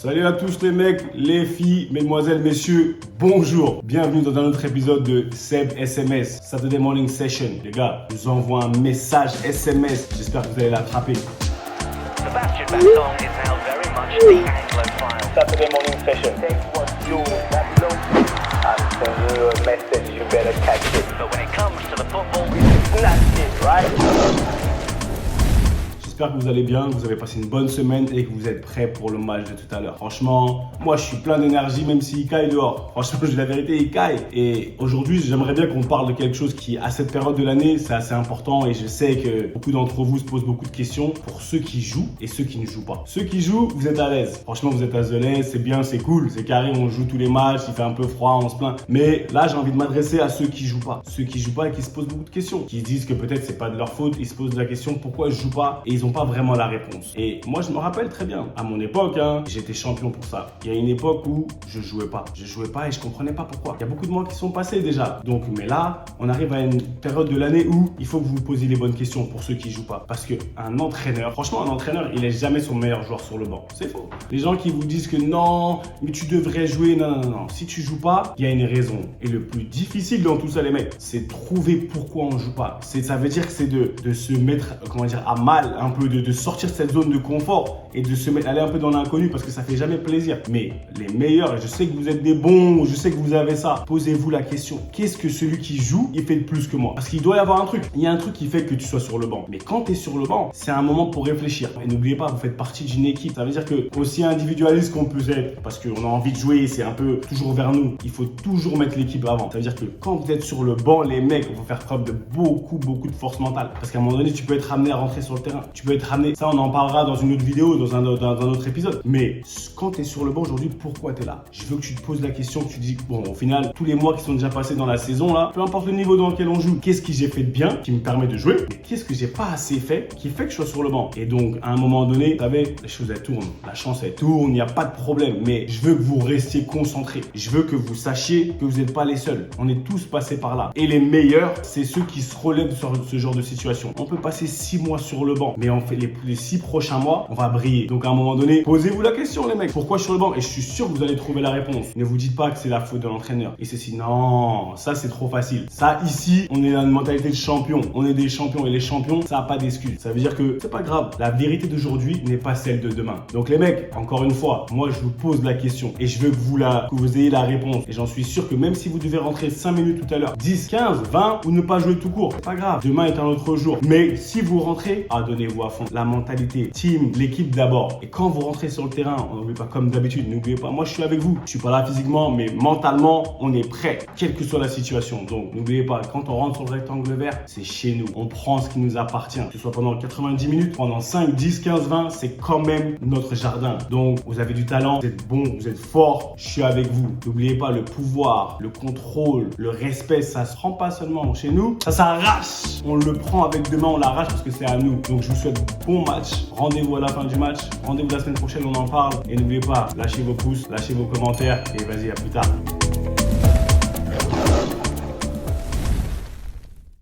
Salut à tous les mecs, les filles, mesdemoiselles, messieurs, bonjour. Bienvenue dans un autre épisode de Seb SMS, Saturday Morning Session. Les gars, je vous envoie un message SMS, j'espère que vous allez l'attraper. Sebastian Vettel is now very much the Anglophile. Saturday morning session. Take what's yours, that's low. And send you a message, you better catch it. But when it comes to the football, Snatch it, right? J'espère que vous allez bien, que vous avez passé une bonne semaine et que vous êtes prêts pour le match de tout à l'heure. Franchement, moi je suis plein d'énergie même s'il caille dehors. Franchement, je dis la vérité, il caille. Et aujourd'hui, j'aimerais bien qu'on parle de quelque chose qui, à cette période de l'année, c'est assez important. Et je sais que beaucoup d'entre vous se posent beaucoup de questions pour ceux qui jouent et ceux qui ne jouent pas. Ceux qui jouent, vous êtes à l'aise. Franchement, vous êtes à l'aise, c'est bien, c'est cool, c'est carré, on joue tous les matchs, il fait un peu froid, on se plaint. Mais là, j'ai envie de m'adresser à ceux qui jouent pas. Ceux qui jouent pas et qui se posent beaucoup de questions. Qui se disent que peut-être c'est pas de leur faute, ils se posent la question pourquoi je joue pas et ils n'ont pas vraiment la réponse. Et moi, je me rappelle très bien, à mon époque, j'étais champion pour ça. Il y a une époque où je jouais pas. Je jouais pas et je comprenais pas pourquoi. Il y a beaucoup de mois qui sont passés déjà. Donc, mais là, on arrive à une période de l'année où il faut que vous vous posiez les bonnes questions pour ceux qui jouent pas. Parce qu'un entraîneur, franchement, un entraîneur, il laisse jamais son meilleur joueur sur le banc. C'est faux. Les gens qui vous disent que non, mais tu devrais jouer, non. Si tu joues pas, il y a une raison. Et le plus difficile dans tout ça, les mecs, c'est trouver pourquoi on joue pas. Ça veut dire que c'est de se mettre, à mal, un peu, de sortir cette zone de confort et de se mettre, aller un peu dans l'inconnu parce que ça fait jamais plaisir. Mais les meilleurs, et je sais que vous êtes des bons, je sais que vous avez ça, posez-vous la question, qu'est-ce que celui qui joue, il fait de plus que moi? Parce qu'il doit y avoir un truc. Il y a un truc qui fait que tu sois sur le banc. Mais quand tu es sur le banc, c'est un moment pour réfléchir. Et n'oubliez pas, vous faites partie d'une équipe. Ça veut dire que aussi individualiste qu'on peut être, parce qu'on a envie de jouer, c'est un peu toujours vers nous. Il faut toujours mettre l'équipe avant. Ça veut dire que quand vous êtes sur le banc, les mecs, il faut faire preuve de beaucoup de force mentale. Parce qu'à un moment donné, tu peux être amené à rentrer sur le terrain. Tu peux être amené, ça on en parlera dans une autre vidéo, dans un autre épisode. Mais quand tu es sur le banc aujourd'hui, pourquoi tu es là? Je veux que tu te poses la question, que tu te dis, bon, au final, tous les mois qui sont déjà passés dans la saison, là, peu importe le niveau dans lequel on joue, qu'est-ce que j'ai fait de bien qui me permet de jouer? Mais qu'est-ce que j'ai pas assez fait qui fait que je sois sur le banc? Et donc, à un moment donné, vous savez, les choses elles tournent, la chance elle tourne, il n'y a pas de problème. Mais je veux que vous restiez concentrés. Je veux que vous sachiez que vous n'êtes pas les seuls. On est tous passés par là. Et les meilleurs, c'est ceux qui se relèvent sur ce genre de situation. On peut passer 6 mois sur le banc, mais on fait les 6 prochains mois, on va briller. Donc à un moment donné, posez-vous la question les mecs, pourquoi je suis sur le banc? Et je suis sûr que vous allez trouver la réponse. Ne vous dites pas que c'est la faute de l'entraîneur. Et ceci, non, ça c'est trop facile. Ça ici, on est dans une mentalité de champion. On est des champions et les champions, ça n'a pas d'excuse. Ça veut dire que c'est pas grave. La vérité d'aujourd'hui n'est pas celle de demain. Donc les mecs, encore une fois, moi je vous pose la question et je veux que vous ayez la réponse. Et j'en suis sûr que même si vous devez rentrer 5 minutes tout à l'heure, 10, 15, 20 ou ne pas jouer tout court, c'est pas grave. Demain est un autre jour. Mais si vous rentrez, donnez-vous à fond. La mentalité, team, l'équipe d'abord. Et quand vous rentrez sur le terrain, n'oubliez pas comme d'habitude, n'oubliez pas, moi je suis avec vous. Je suis pas là physiquement, mais mentalement, on est prêt, quelle que soit la situation. Donc n'oubliez pas, quand on rentre sur le rectangle vert, c'est chez nous. On prend ce qui nous appartient. Que ce soit pendant 90 minutes, pendant 5, 10, 15, 20, c'est quand même notre jardin. Donc vous avez du talent, vous êtes bon, vous êtes fort, je suis avec vous. N'oubliez pas, le pouvoir, le contrôle, le respect, ça se prend pas seulement chez nous, ça s'arrache. On le prend avec deux mains, on l'arrache parce que c'est à nous. Donc je vous souhaite bon match. Rendez-vous à la fin du match. Rendez-vous la semaine prochaine, on en parle. Et n'oubliez pas, lâchez vos pouces, lâchez vos commentaires. Et vas-y, à plus tard.